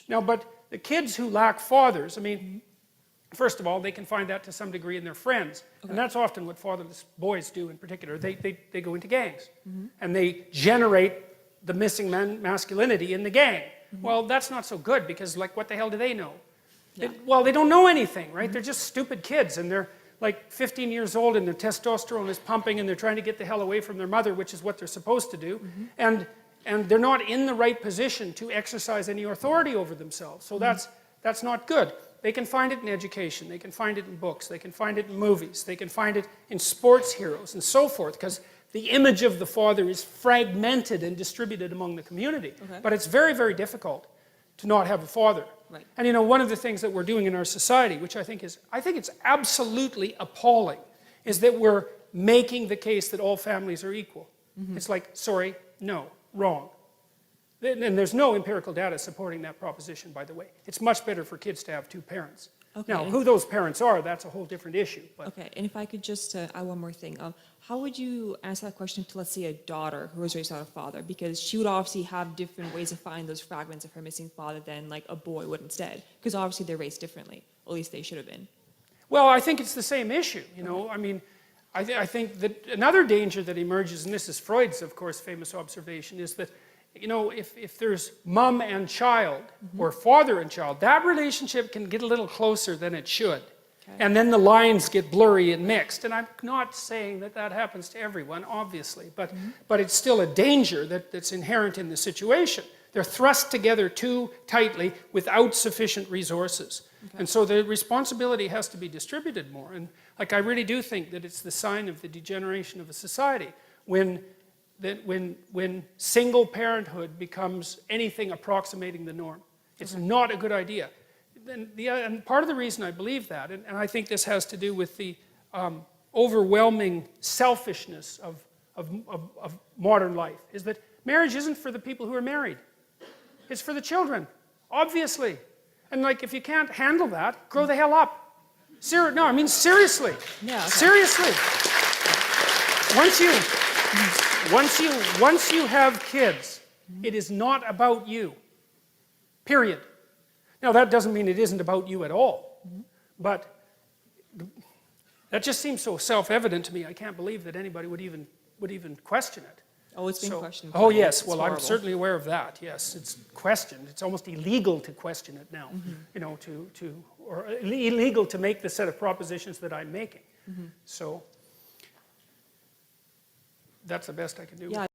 Now, but the kids who lack fathers, I mean, first of all, they can find that to some degree in their friends. Okay. And that's often what fatherless boys do in particular. They go into gangs. And they generate the missing masculinity in the gang. Well, that's not so good because, like, what the hell do they know? Yeah. Well, they don't know anything, right? They're just stupid kids, and they're like 15 years old, and their testosterone is pumping, and they're trying to get the hell away from their mother, which is what they're supposed to do. And they're not in the right position to exercise any authority over themselves. So that's not good. They can find it in education. They can find it in books. They can find it in movies. They can find it in sports heroes and so forth, because the image of the father is fragmented and distributed among the community. Okay. But it's very, very difficult to not have a father. Right. And you know, one of the things that we're doing in our society, which I think it's absolutely appalling, is that we're making the case that all families are equal. It's like, sorry, no, wrong. And there's no empirical data supporting that proposition, by the way. It's much better for kids to have two parents. Okay. Now, who those parents are, that's a whole different issue. But. Okay, and if I could just add one more thing. How would you answer that question to, let's say, a daughter who was raised without a father? Because she would obviously have different ways of finding those fragments of her missing father than, like, a boy would instead. Because obviously they're raised differently. At least they should have been. Well, I think it's the same issue, you know. I mean, I think that another danger that emerges, and this is Freud's, of course, famous observation, is that, you know, if there's mom and child, or father and child, that relationship can get a little closer than it should. Okay. And then the lines get blurry and mixed. And I'm not saying that that happens to everyone, obviously, but it's still a danger that's inherent in the situation. They're thrust together too tightly without sufficient resources. Okay. And so the responsibility has to be distributed more. And like, I really do think that it's the sign of the degeneration of a society when single parenthood becomes anything approximating the norm. It's not a good idea. And part of the reason I believe that, and I think this has to do with the overwhelming selfishness of modern life, is that marriage isn't for the people who are married. It's for the children, obviously. And like, if you can't handle that, grow the hell up. No, I mean seriously. Yeah, okay. Seriously. Once you have kids, it is not about you. Period. Now, that doesn't mean it isn't about you at all. But that just seems so self-evident to me. I can't believe that anybody would even question it. Oh, it's been questioned. Oh, yes. Well, I'm certainly aware of that. Yes, it's questioned. It's almost illegal to question it now. You know, or illegal to make the set of propositions that I'm making. So that's the best I can do. Yeah,